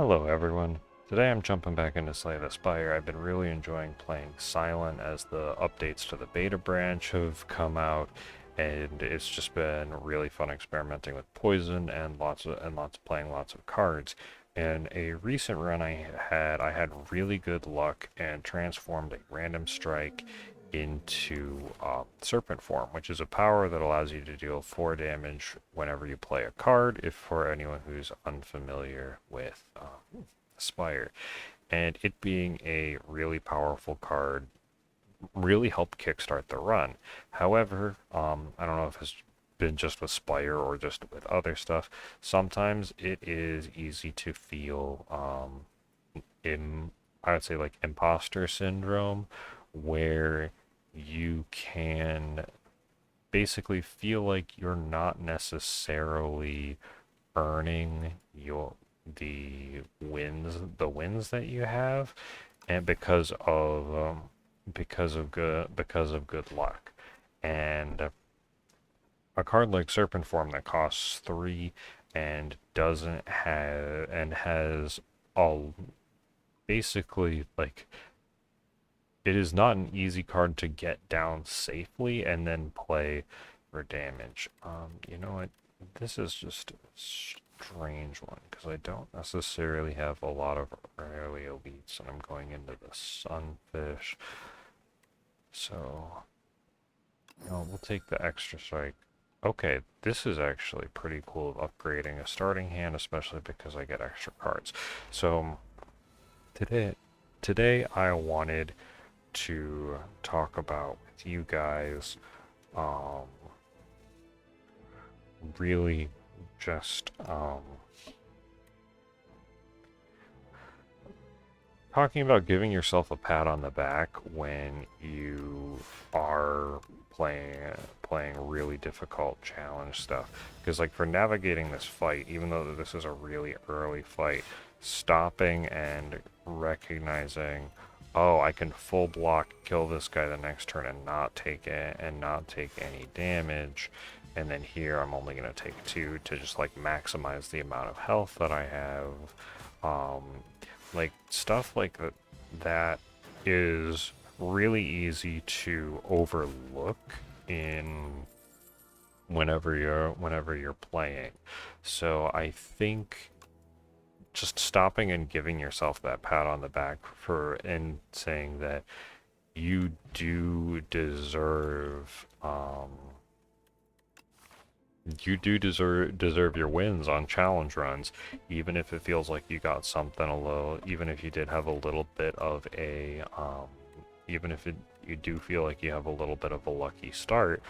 Hello everyone. Today I'm jumping back into Slay the Spire. I've been really enjoying playing Silent as the updates to the beta branch have come out, and it's just been really fun experimenting with poison and lots of playing lots of cards. In a recent run I had really good luck and transformed a random strike into Serpent Form, which is a power that allows you to deal 4 damage whenever you play a card, if for anyone who's unfamiliar with Spire. And it being a really powerful card really helped kickstart the run. However, I don't know if it's been just with Spire or just with other stuff, sometimes it is easy to feel I would say like imposter syndrome, where you can basically feel like you're not necessarily earning the wins that you have, and because of good luck. And a card like Serpent Form that costs 3 and doesn't have and has all basically like it is not an easy card to get down safely and then play for damage. You know what? This is just a strange one because I don't necessarily have a lot of early elites, and I'm going into the Sunfish. So, we'll take the extra strike. Okay, this is actually pretty cool of upgrading a starting hand, especially because I get extra cards. So today, today I wanted to talk about with you guys, um, really just talking about giving yourself a pat on the back when you are playing really difficult challenge stuff. Because like for navigating this fight, even though this is a really early fight, stopping and recognizing, oh, I can full block kill this guy the next turn and not take it and not take any damage. And then here I'm only going to take 2 to just like maximize the amount of health that I have. Um, like stuff like that is really easy to overlook in whenever you're playing. So I think just stopping and giving yourself that pat on the back for and saying that you do deserve you do deserve your wins on challenge runs, even if it feels like you got something a little, even if you did have a little bit of a, even if you do feel like you have a little bit of a lucky start,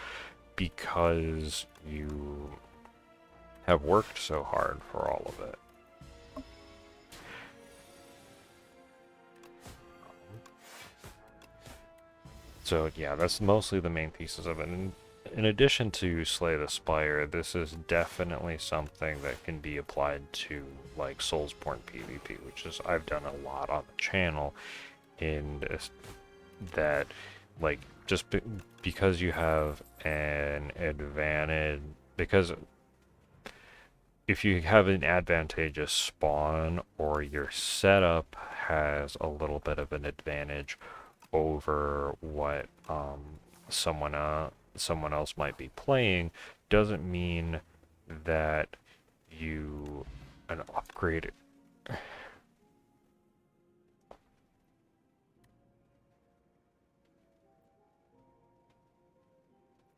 because you have worked so hard for all of it. So yeah, that's mostly the main pieces of it. And in addition to Slay the Spire, this is definitely something that can be applied to like Soulsborne PvP, which is I've done a lot on the channel. In that, like because you have an advantage, because if you have an advantageous spawn or your setup has a little bit of an advantage over what someone else might be playing, doesn't mean that you an upgrade.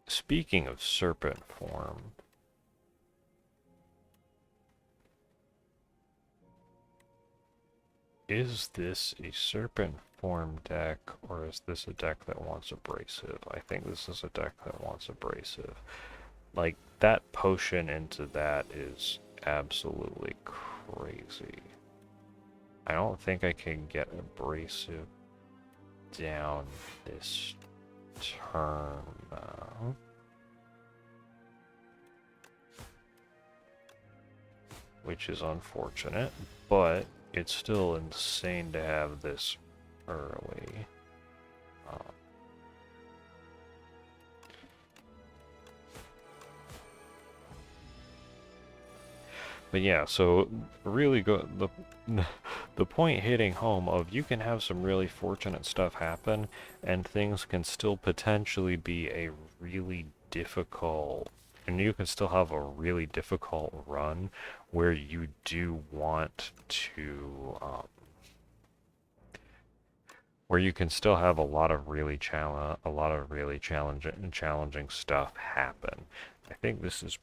Speaking of serpent form, is this a serpent form deck, or is this a deck that wants abrasive? I think this is a deck that wants abrasive. Like, that potion into that is absolutely crazy. I don't think I can get abrasive down this turn, though. Which is unfortunate, but it's still insane to have this early. But yeah, so really go the point hitting home of you can have some really fortunate stuff happen, and things can still potentially be a really difficult, and you can still have a really difficult run where you do want to, where you can still have a lot of really challenging stuff happen. I think this is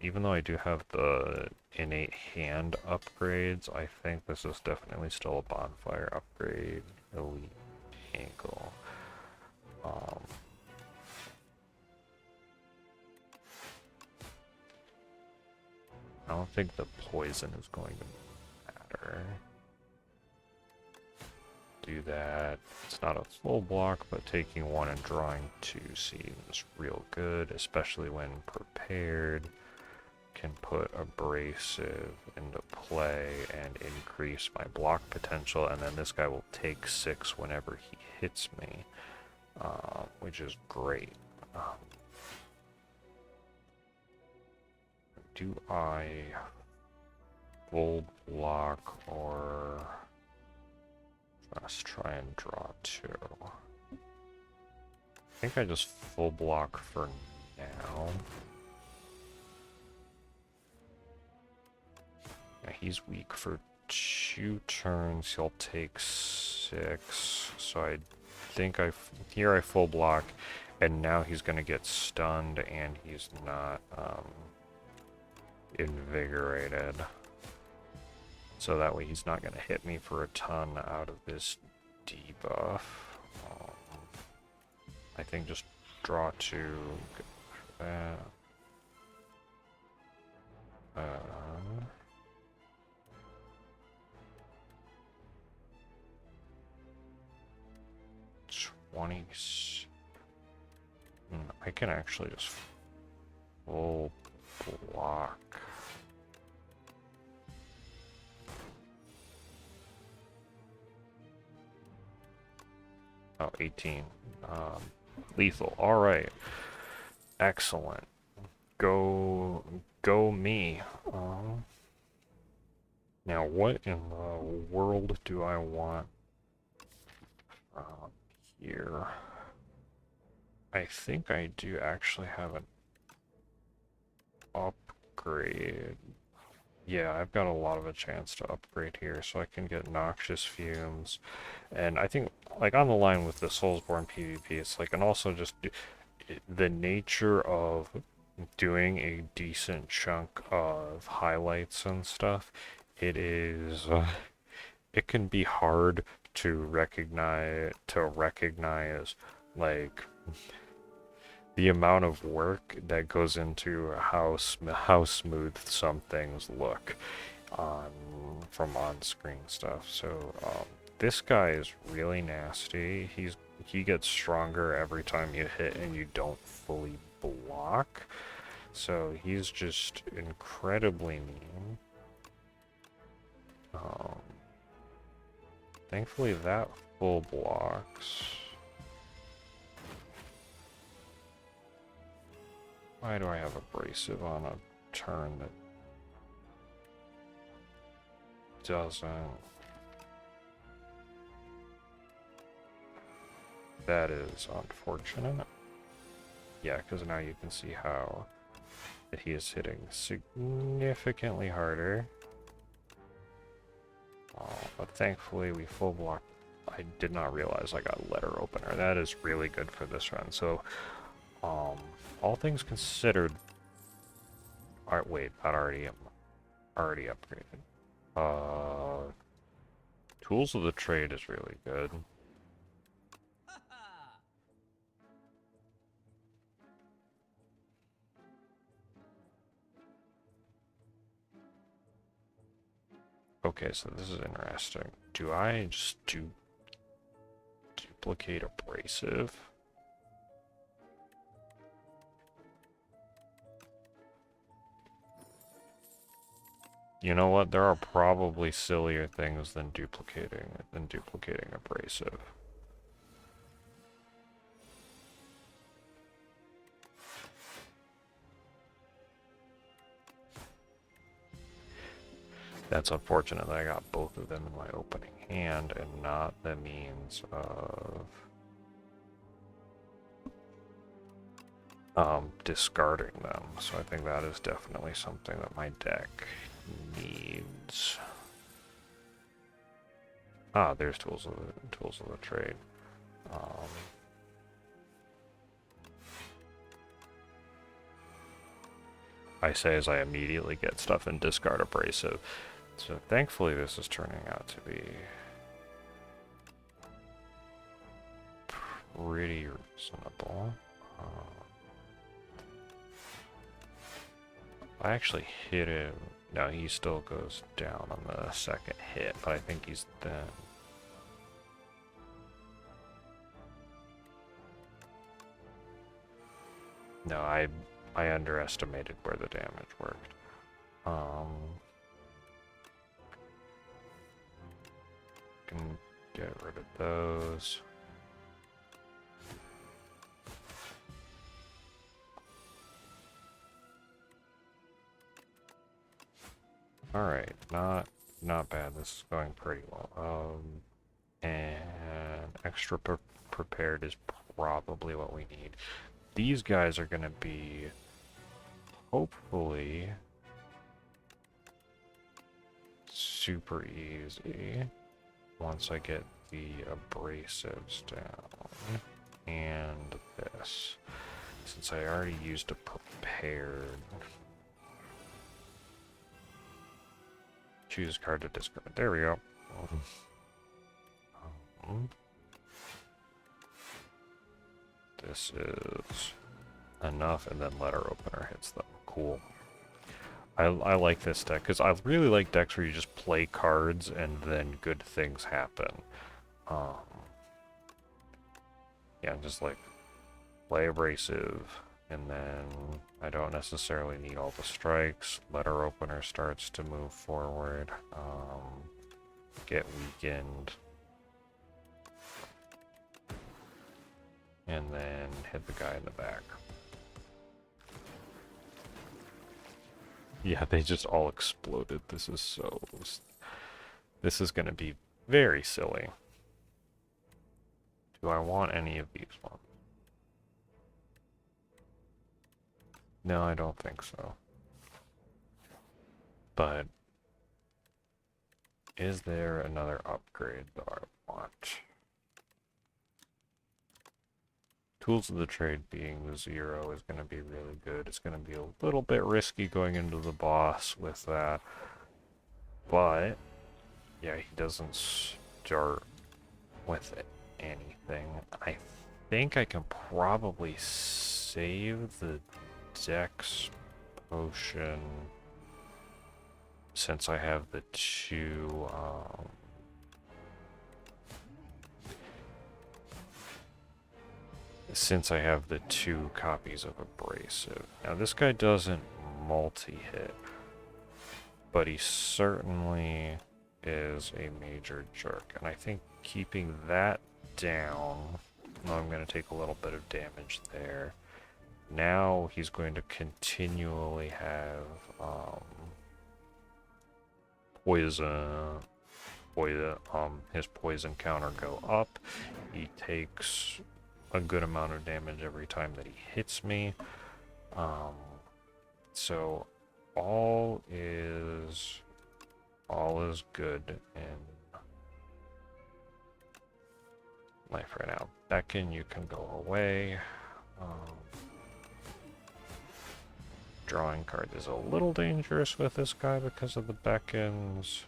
even though I do have the innate hand upgrades, I think this is definitely still a bonfire upgrade, elite ankle. Um, I don't think the poison is going to matter. Do that. It's not a full block, but taking one and drawing two seems real good, especially when prepared. Can put abrasive into play and increase my block potential, and then this guy will take 6 whenever he hits me, which is great. Do I full block or let's try and draw 2? I think I just full block for now. Yeah, he's weak for 2 turns. He'll take 6. So I think here I full block, and now he's gonna get stunned, and he's not invigorated. So that way he's not gonna hit me for a ton out of this debuff. I think just draw 2. That. 20. I can actually just full block. Oh, 18. Lethal. All right. Excellent. Go me. Now, what in the world do I want here? I think I do actually have an upgrade. Yeah, I've got a lot of a chance to upgrade here, so I can get Noxious Fumes. And I think, like, on the line with the Soulsborne PvP, it's like, and also just the nature of doing a decent chunk of highlights and stuff, it is, it can be hard to recognize, like, the amount of work that goes into how smooth some things look from on-screen stuff. So this guy is really nasty. He gets stronger every time you hit and you don't fully block. So he's just incredibly mean. Thankfully that full blocks. Why do I have abrasive on a turn that doesn't? That is unfortunate. Yeah, because now you can see how that he is hitting significantly harder. But thankfully we full blocked. I did not realize I got letter opener. That is really good for this run. So, all things considered. Alright, wait, that already upgraded. Tools of the Trade is really good. Okay, so this is interesting. Do I just duplicate abrasive? You know what? There are probably sillier things than duplicating abrasive. That's unfortunate that I got both of them in my opening hand and not the means of discarding them. So I think that is definitely something that my deck needs. Ah, there's tools of the trade. I say as I immediately get stuff in discard abrasive. So thankfully this is turning out to be pretty reasonable. I actually hit him. No, he still goes down on the second hit, but I think he's dead. No, I underestimated where the damage worked. Can get rid of those. Alright, not bad. This is going pretty well. And extra prepared is probably what we need. These guys are gonna be hopefully super easy once I get the abrasives down. And this. Since I already used a prepared. Choose card to discard. There we go. This is enough, and then letter opener hits them. Cool. I like this deck, because I really like decks where you just play cards and then good things happen. Yeah, just like play abrasive, and then I don't necessarily need all the strikes. Letter opener starts to move forward. Get weakened. And then hit the guy in the back. Yeah, they just all exploded. This is gonna be very silly. Do I want any of these ones? No, I don't think so. But is there another upgrade that I want? Tools of the trade being the 0 is going to be really good. It's going to be a little bit risky going into the boss with that. But, yeah, he doesn't start with anything. I think I can probably save the Dex potion since I have the two, copies of abrasive. Now this guy doesn't multi-hit, but he certainly is a major jerk, and I think keeping that down, I'm going to take a little bit of damage there. Now he's going to continually have his poison counter go up. He takes a good amount of damage every time that he hits me. So all is good in life right now. Beckon, you can go away. Drawing card is a little dangerous with this guy because of the beckons,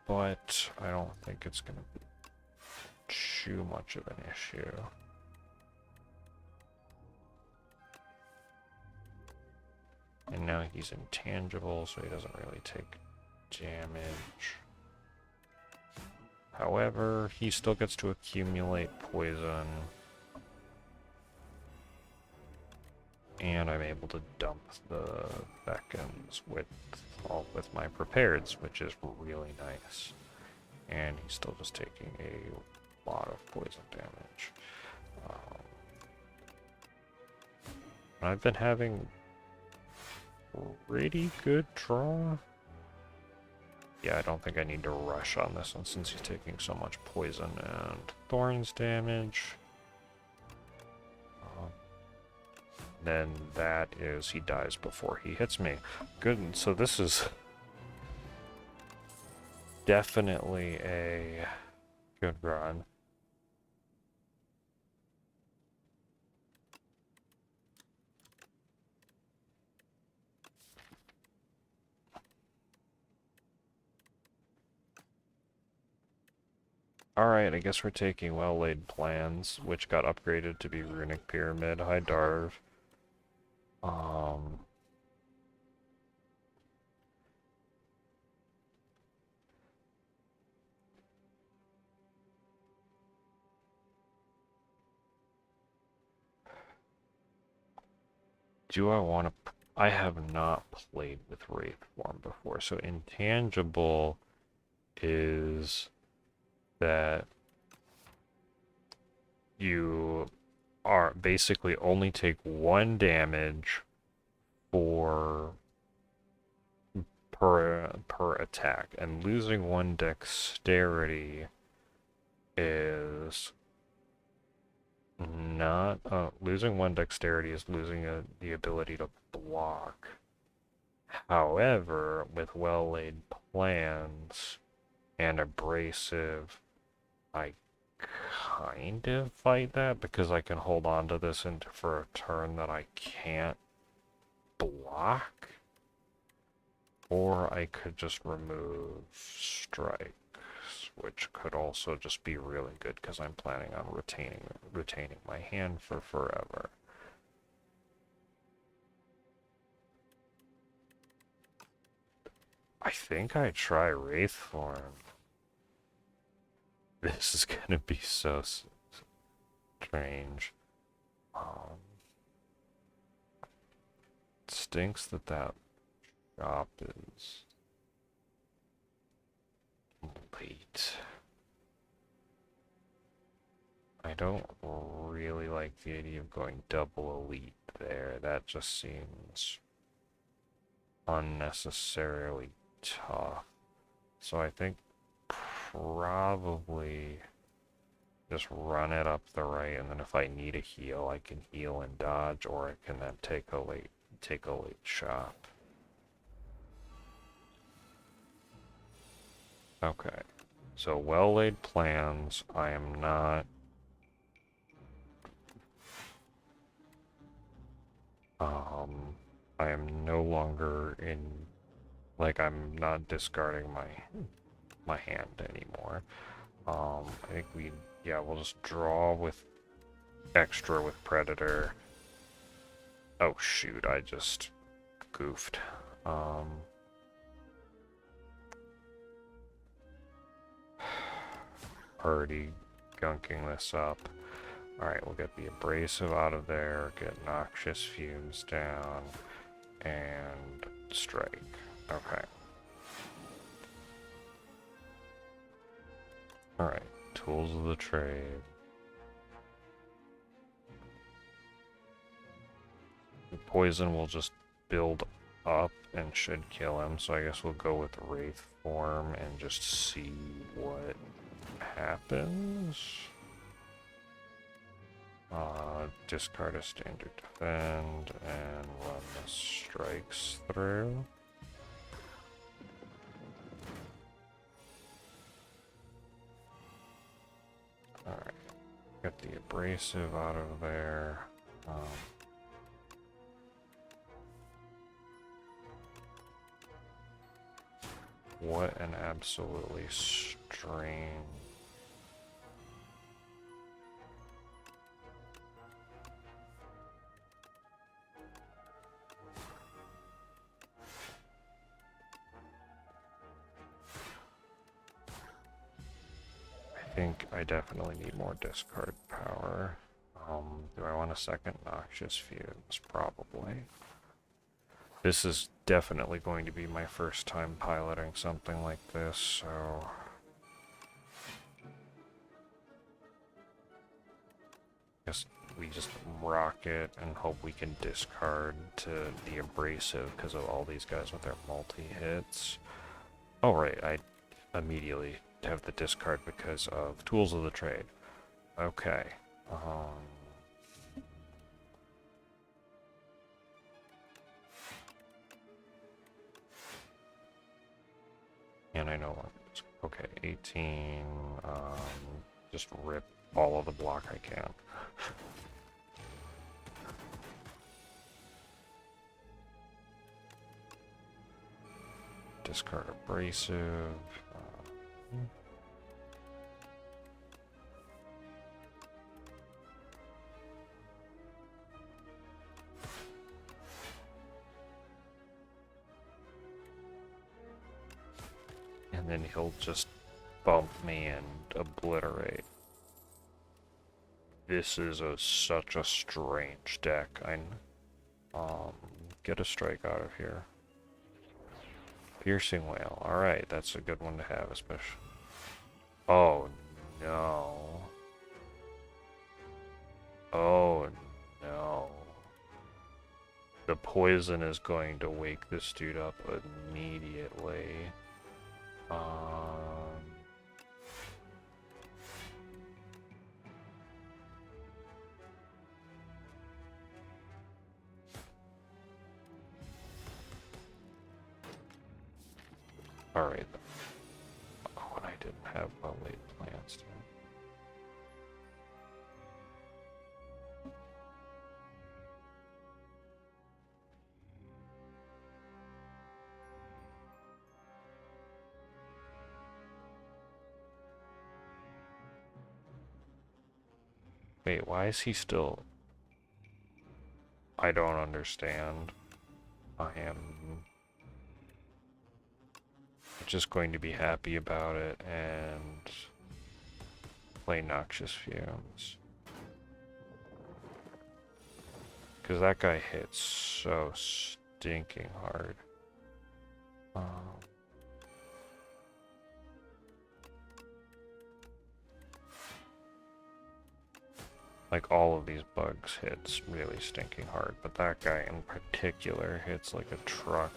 but I don't think it's going to be too much of an issue. And now he's intangible, so he doesn't really take damage. However, he still gets to accumulate poison. And I'm able to dump the beckons with my prepareds, which is really nice. And he's still just taking a lot of poison damage. I've been having pretty good draw yeah, I don't think I need to rush on this one since he's taking so much poison and thorns damage. Then that is he dies before he hits me. Good, so this is definitely a good run. Alright, I guess we're taking well-laid plans, which got upgraded to be Runic Pyramid. Hi, Darv. Do I want to... I have not played with Wraith Form before, so Intangible is that you are basically only take 1 damage for per attack, and losing 1 dexterity is not losing 1 dexterity is losing the ability to block. However, with well-laid plans and abrasive, I kind of fight that because I can hold on to this into for a turn that I can't block. Or I could just remove strikes, which could also just be really good because I'm planning on retaining my hand for forever. I think I try Wraith Form. This is gonna be so strange. It stinks that that shop is late. I don't really like the idea of going double elite there. That just seems unnecessarily tough. So I think probably just run it up the right, and then if I need a heal, I can heal and dodge, or I can then take a late shot. Okay, so well-laid plans. I am not I am no longer in, like, I'm not discarding my hand anymore. I think yeah, we'll just draw with extra with Predator. Oh shoot, I just goofed. Already gunking this up. Alright, we'll get the abrasive out of there, get noxious fumes down, and strike. Okay. Alright, tools of the trade. The poison will just build up and should kill him, so I guess we'll go with Wraith Form and just see what happens. Discard a standard defend and run the strikes through. Alright, get the abrasive out of there. What an absolutely strange... I think I definitely need more discard power. Do I want a second noxious fumes? Probably. This is definitely going to be my first time piloting something like this, so... guess we just rock it and hope we can discard to the abrasive because of all these guys with their multi-hits. Oh, right, I immediately have the discard because of Tools of the Trade. Okay. And I know what. Okay, 18. Just rip all of the block I can. Discard Abrasive. And then he'll just bump me and obliterate. This is such a strange deck. Get a strike out of here. Piercing Whale. Alright, that's a good one to have, especially. Oh no. Oh no. The poison is going to wake this dude up immediately. Alright. Oh, and I didn't have well-laid plans. Wait, why is he still... I don't understand. I am just going to be happy about it and play Noxious Fumes. Because that guy hits so stinking hard. Like, all of these bugs hits really stinking hard, but that guy in particular hits like a truck.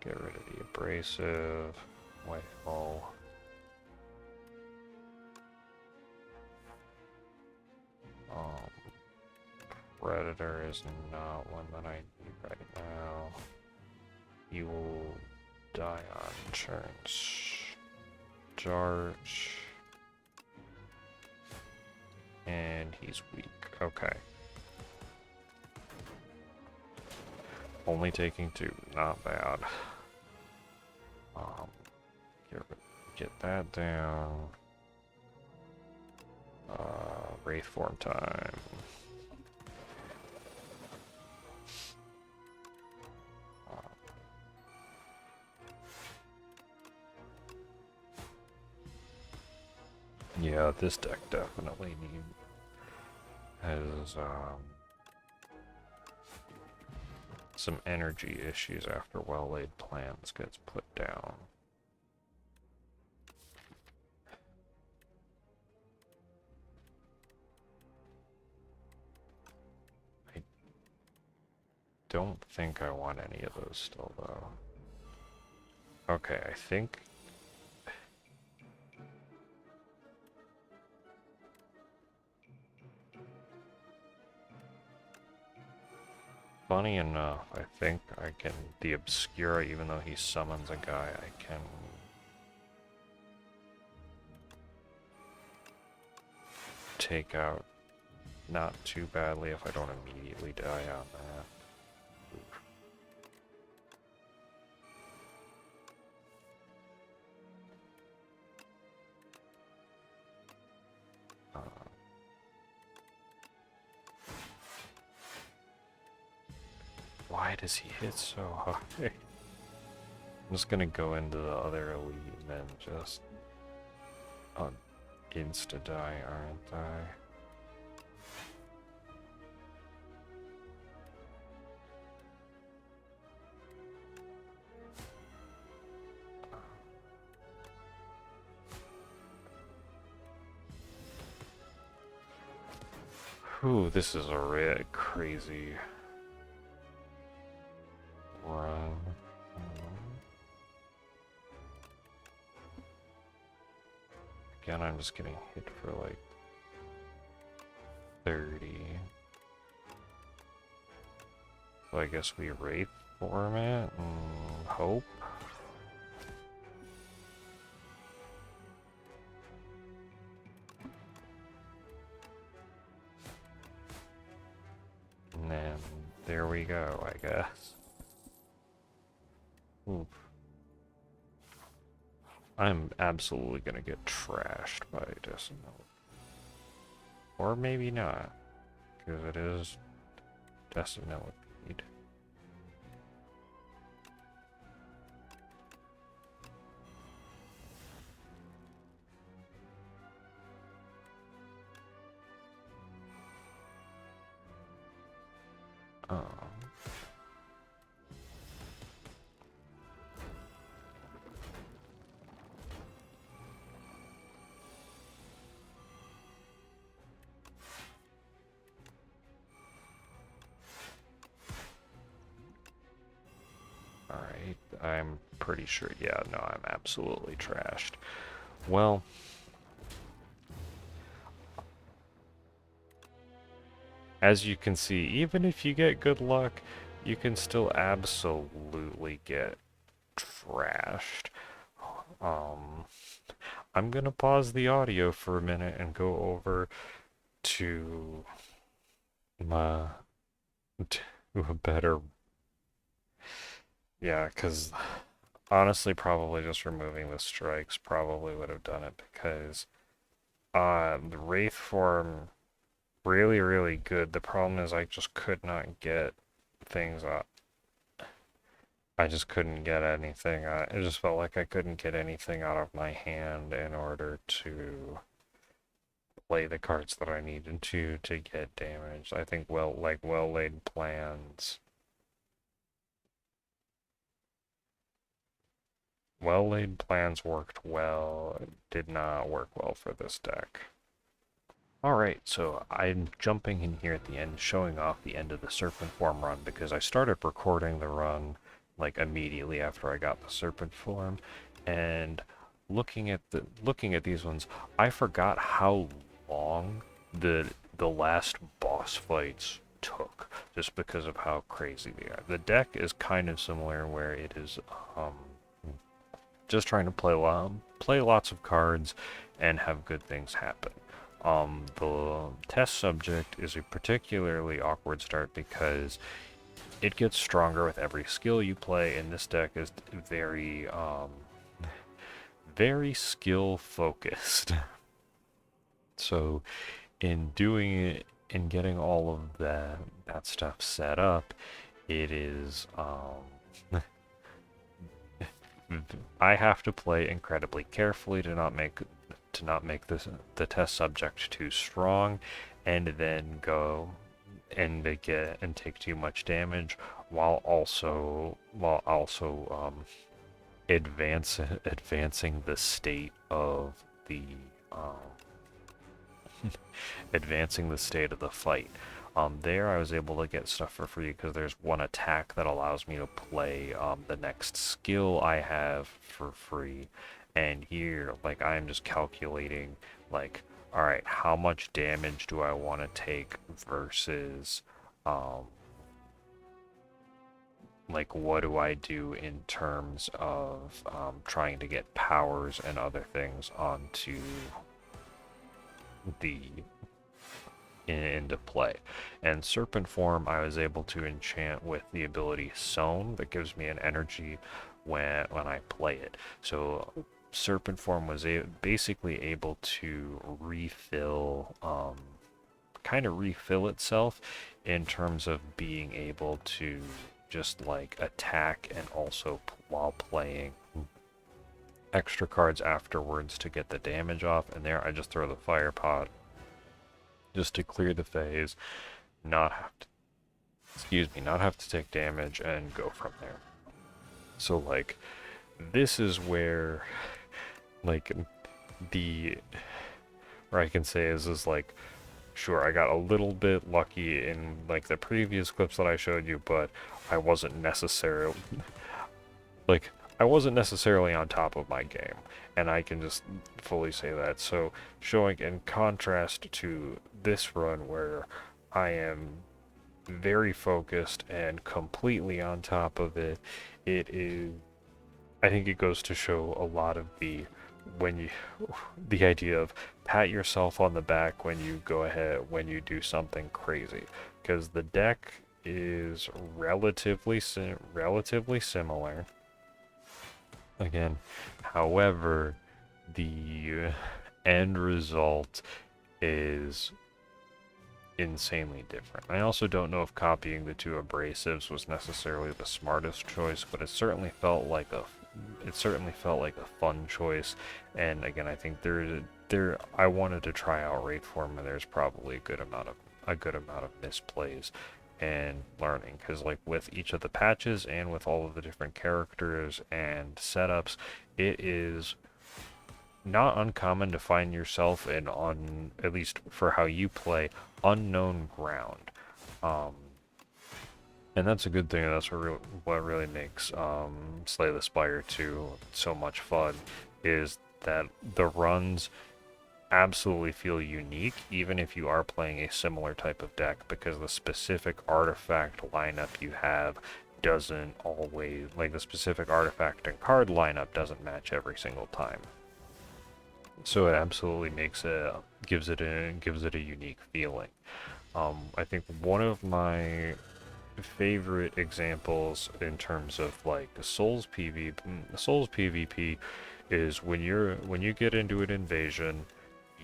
Get rid of the Abrasive. Whale. Predator is not one that I need right now. You will die on turn. Charge. And he's weak. Okay. Only taking 2. Not bad. Get that down. Wraith form time. Yeah, this deck definitely has some energy issues after well-laid plans gets put down. I don't think I want any of those still, though. Okay, I think... Funny enough, I think I can... The Obscura, even though he summons a guy, I can... take out not too badly if I don't immediately die on that. Why does he hit so hard? I'm just gonna go into the other elite and then just insta-die, aren't I? Whew, this is a really crazy run. again, I'm just getting hit for like 30. So I guess we Wraith form it and hope. And then there we go, I guess. Oof. I'm absolutely gonna get trashed by Decimal. Or maybe not, because it is Decimillipede. Um, Alright, I'm pretty sure, yeah, no, I'm absolutely trashed. Well, as you can see, even if you get good luck, you can still absolutely get trashed. Um, I'm gonna pause the audio for a minute and go over to my to a better, yeah, because honestly, probably just removing the strikes probably would have done it because the Wraith form really, really good. The problem is I just could not get things up. I just couldn't get anything. It just felt like I couldn't get anything out of my hand in order to play the cards that I needed to get damage. I think well-laid plans. Well-laid plans worked well. It did not work well for this deck. Alright, so I'm jumping in here at the end, showing off the end of the Serpent Form run because I started recording the run like immediately after I got the Serpent Form, and looking at these ones, I forgot how long the last boss fights took just because of how crazy they are. The deck is kind of similar where it is just trying to play lots of cards and have good things happen. The test subject is a particularly awkward start because it gets stronger with every skill you play, and this deck is very, very skill focused. So, in doing it, in getting all of that stuff set up, it is, I have to play incredibly carefully to not make the test subject too strong, and then go and take too much damage while also advancing the state of the advancing the state of the fight. There I was able to get stuff for free because there's one attack that allows me to play the next skill I have for free. And here, like, I'm just calculating, like, alright, how much damage do I want to take versus, like, what do I do in terms of trying to get powers and other things onto the into play. And Serpent Form I was able to enchant with the ability Sown that gives me an energy when I play it. So Serpent Form was basically able to refill, kind of refill itself in terms of being able to just like attack and also while playing extra cards afterwards to get the damage off. And there I just throw the Fire Pod just to clear the phase, not have to take damage and go from there. So like, this is where, like, where I can say is like, sure, I got a little bit lucky in like the previous clips that I showed you, but I wasn't necessarily, like, I wasn't necessarily on top of my game, and I can just fully say that. So showing in contrast to this run where I am very focused and completely on top of it, it is, I think it goes to show a lot of when you the idea of pat yourself on the back when you go ahead when you do something crazy, because the deck is relatively similar again. However, the end result is insanely different. I also don't know if copying the two abrasives was necessarily the smartest choice, but it certainly felt like a fun choice. And again, I think I wanted to try out rate form, and there's probably a good amount of misplays and learning, because like with each of the patches and with all of the different characters and setups, it is not uncommon to find yourself in, on at least for how you play, unknown ground. Um, and that's a good thing, and that's what really makes Slay the Spire 2 so much fun, is that the runs absolutely feel unique, even if you are playing a similar type of deck, because the specific artifact lineup you have doesn't always, like the specific artifact and card lineup doesn't match every single time. So it absolutely gives it a unique feeling. I think one of my favorite examples in terms of like Souls PvP is when you get into an invasion,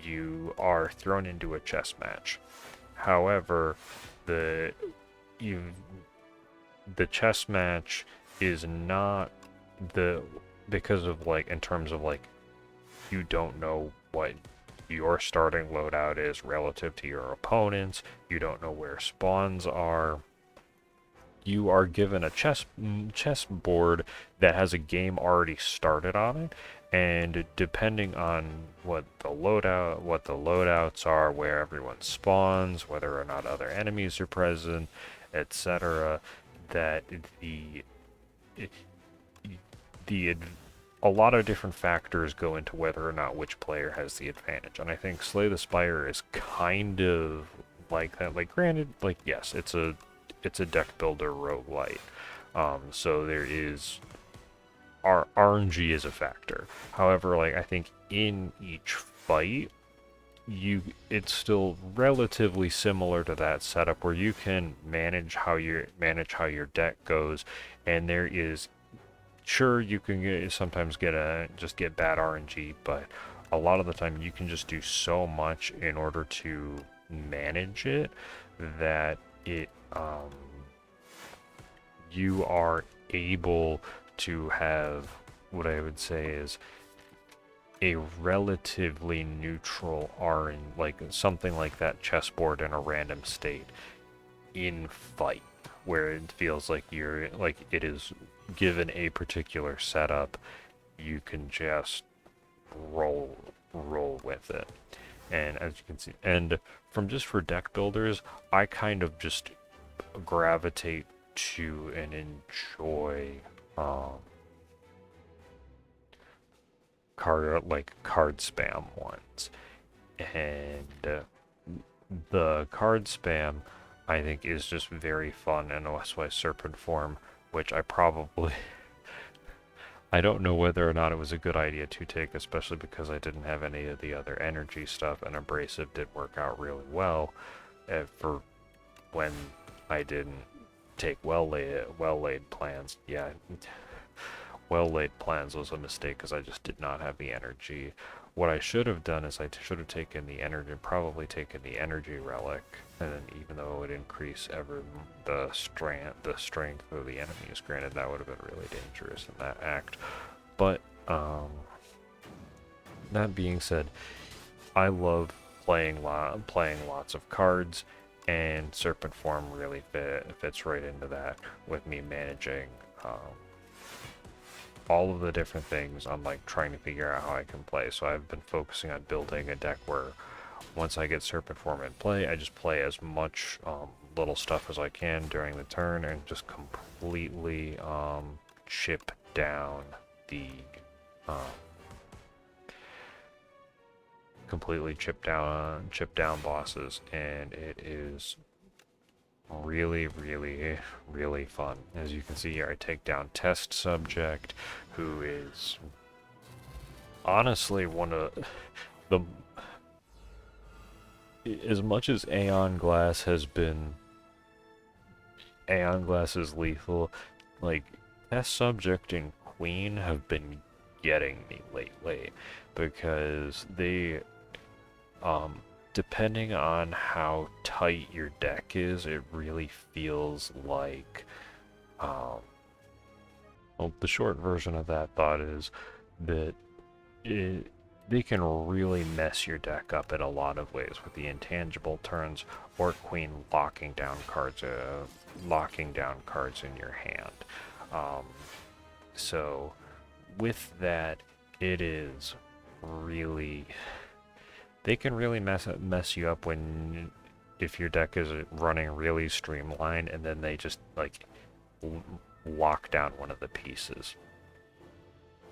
you are thrown into a chess match. However, the you the chess match is not the because of like in terms of like you don't know what your starting loadout is relative to your opponents. You don't know where spawns are. You are given a chess board that has a game already started on it, and depending on what the loadouts are, where everyone spawns, whether or not other enemies are present, etc., that the a lot of different factors go into whether or not which player has the advantage. And I think Slay the Spire is kind of like that. Like, granted, like, yes, it's a deck builder roguelite. So there is RNG is a factor. However, like, I think in each fight, it's still relatively similar to that setup where you can manage how your deck goes, and there is, sure, you can sometimes just get bad RNG, but a lot of the time you can just do so much in order to manage it that you are able to have what I would say is a relatively neutral RNG, like something like that chessboard in a random state in fight, where it feels like it is given a particular setup, you can just roll with it. And as you can see, and for deck builders, I kind of just gravitate to and enjoy card spam ones. And the card spam, I think, is just very fun, and that's why Serpent Form, which I don't know whether or not it was a good idea to take, especially because I didn't have any of the other energy stuff, and Abrasive did work out really well for when I didn't take well-laid plans. Yeah, well-laid plans was a mistake because I just did not have the energy. What I should have done is I should have taken the energy, probably taken the energy relic, and then even though it would increase the strength of the enemies, granted that would have been really dangerous in that act. But that being said, I love playing lots of cards, and Serpent Form really fits right into that with me managing all of the different things. I'm like trying to figure out how I can play. So I've been focusing on building a deck where once I get Serpent Form in play, I just play as much little stuff as I can during the turn and just completely chip down the um, completely chip down bosses, and it is really, really, really fun. As you can see here, I take down Test Subject, who is honestly one of the... As much as Aeon Glass has been... Aeon Glass is lethal, like, Test Subject and Queen have been getting me lately, because they... depending on how tight your deck is, it really feels like, well, the short version of that thought is that they can really mess your deck up in a lot of ways with the intangible turns or Queen locking down cards in your hand. So with that, it is really... They can really mess you up if your deck is running really streamlined, and then they just like lock down one of the pieces.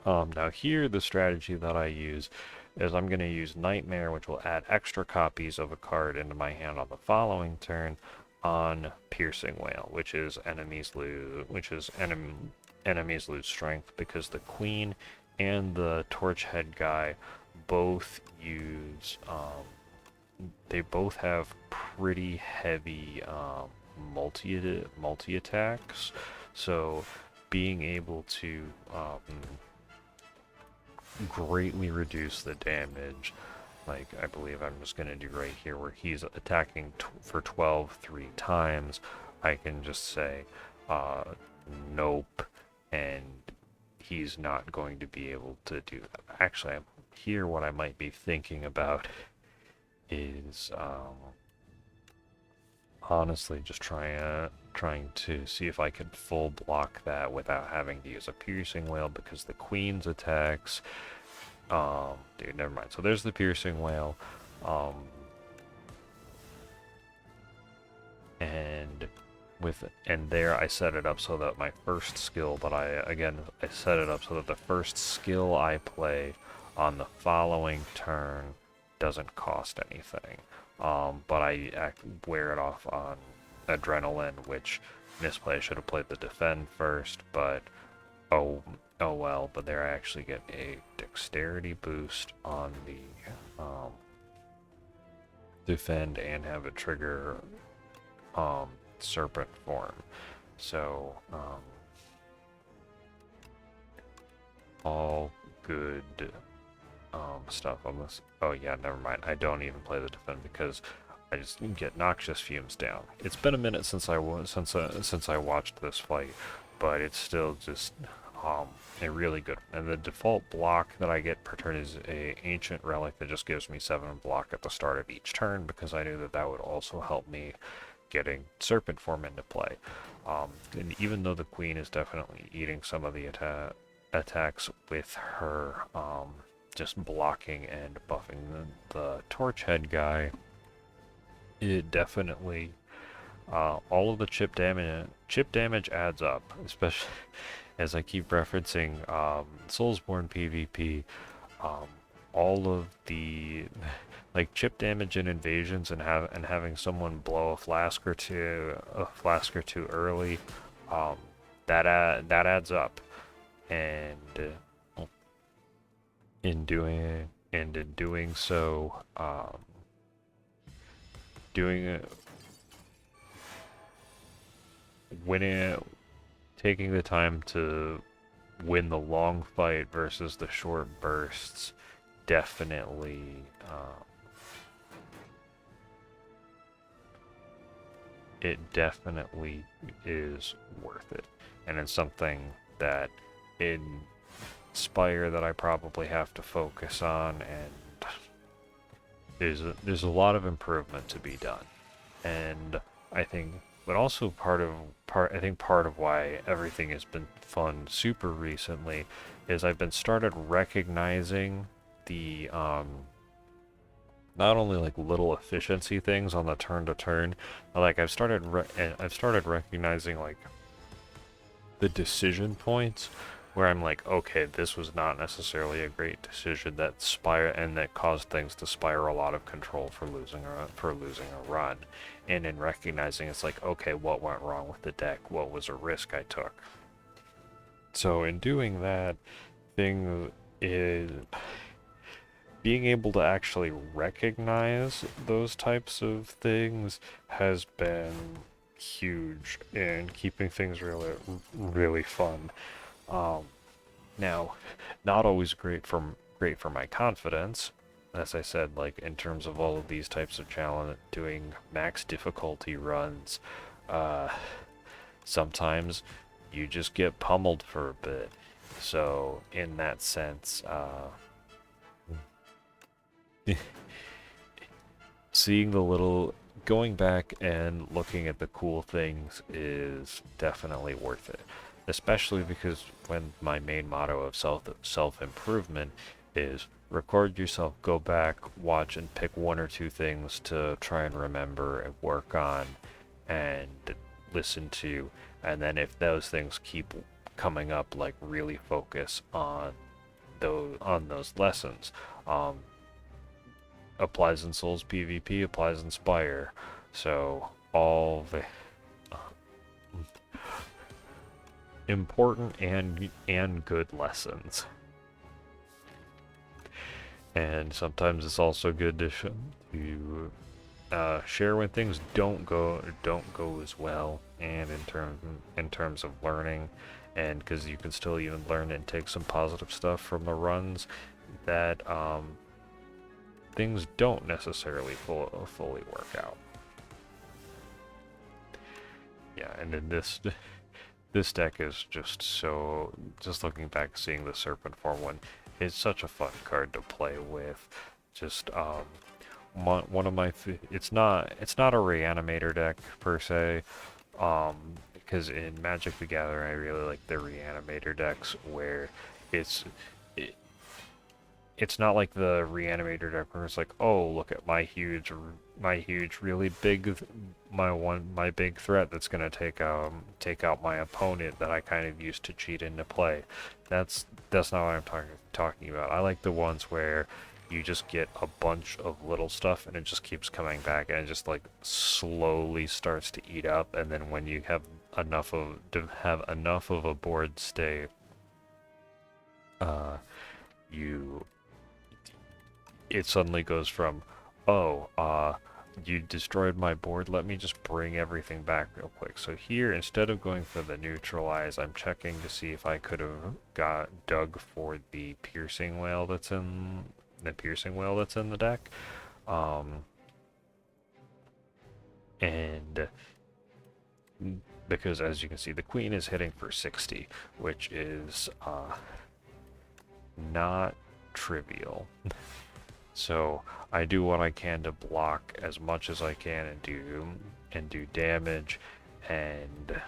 Now here, the strategy that I use is I'm going to use Nightmare, which will add extra copies of a card into my hand on the following turn, on Piercing Wail, which is enemies lose strength, because the Queen and the Torch Head guy both use, they both have pretty heavy multi attacks, so being able to greatly reduce the damage, like I believe I'm just going to do right here where he's attacking for 12 3 times, I can just say nope, and he's not going to be able to do that. Actually, here what I might be thinking about is honestly just trying to see if I can full block that without having to use a Piercing Wail, because the Queen's attacks, dude, never mind. So there's the Piercing Wail, and there I set it up so that my first skill, I set it up so that the first skill I play on the following turn doesn't cost anything. But I wear it off on Adrenaline, which misplay. I should have played the Defend first, but oh well. But there I actually get a Dexterity boost on the Defend and have it trigger Serpent form. So all good stuff on this. Oh yeah, never mind. I don't even play the Defend because I just get Noxious Fumes down. It's been a minute since I watched this fight, but it's still just a really good. And the default block that I get per turn is a Ancient Relic that just gives me 7 block at the start of each turn, because I knew that that would also help me getting Serpent Form into play. And even though the Queen is definitely eating some of the attacks with her just blocking and buffing the Torch Head guy, it definitely all of the chip damage adds up, especially as I keep referencing Soulsborne PvP. All of the like chip damage in invasions and having someone blow a flask or two early, that adds up, and in doing so, taking the time to win the long fight versus the short bursts definitely it definitely is worth it, and it's something that in Spire that I probably have to focus on, and there's a lot of improvement to be done. And I think, but also part of why everything has been fun super recently is I've been started recognizing the not only like little efficiency things on the turn to turn, but like I've started recognizing like the decision points where I'm like, okay, this was not necessarily a great decision that caused things to spiral out of control for losing a run. And in recognizing it's like, okay, what went wrong with the deck? What was a risk I took? So in doing that, thing is being able to actually recognize those types of things has been huge in keeping things really fun. Um, Now, not always great for my confidence. As I said, like in terms of all of these types of challenge, doing max difficulty runs, uh, sometimes you just get pummeled for a bit. So in that sense, seeing the little, going back and looking at the cool things is definitely worth it. Especially because when my main motto of self improvement is record yourself, go back, watch, and pick one or two things to try and remember and work on and listen to, and then if those things keep coming up, like really focus on those lessons. Um, Applies in Souls PvP, applies in Spire. So all the important and good lessons. And sometimes it's also good to share when things don't go as well, and in terms of learning, and because you can still even learn and take some positive stuff from the runs that things don't necessarily fully work out. Yeah, and then this deck is just so, just looking back, seeing the Serpent form one, it's such a fun card to play with. Just one of my it's not a reanimator deck per se, because in Magic the Gathering I really like the reanimator decks where it's it's not like the reanimator deck where it's like, oh, look at my huge, really big, my big threat that's gonna take out my opponent that I kind of used to cheat into play. That's not what I'm talking about. I like the ones where you just get a bunch of little stuff and it just keeps coming back and it just like slowly starts to eat up, and then when you have enough of a board stay, you it suddenly goes from, oh, you destroyed my board, let me just bring everything back real quick. So here, instead of going for the neutralize, I'm checking to see if I could have dug for the piercing whale that's in the deck. And because as you can see, the queen is hitting for 60, which is not trivial. So I do what I can to block as much as I can and do damage, and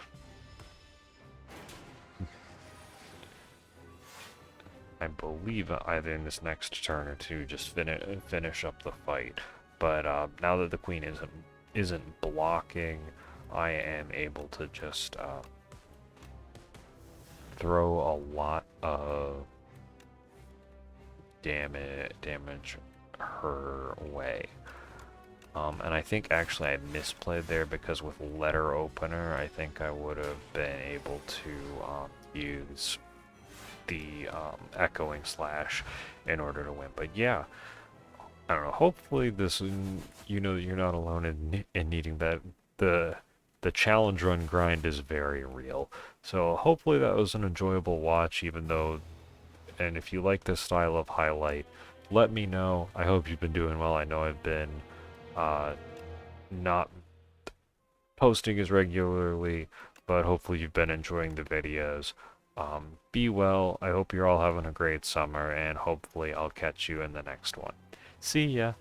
I believe either in this next turn or two just finish up the fight. But now that the queen isn't blocking, I am able to just throw a lot of damage her way. And I think actually I misplayed there, because with letter opener I think I would have been able to use the echoing slash in order to win. But yeah, I don't know, hopefully this, you know that you're not alone in needing that. The challenge run grind is very real, so hopefully that was an enjoyable watch, even though, and if you like this style of highlight, let me know. I hope you've been doing well. I know I've been not posting as regularly, but hopefully you've been enjoying the videos. Be well. I hope you're all having a great summer, and hopefully I'll catch you in the next one. See ya!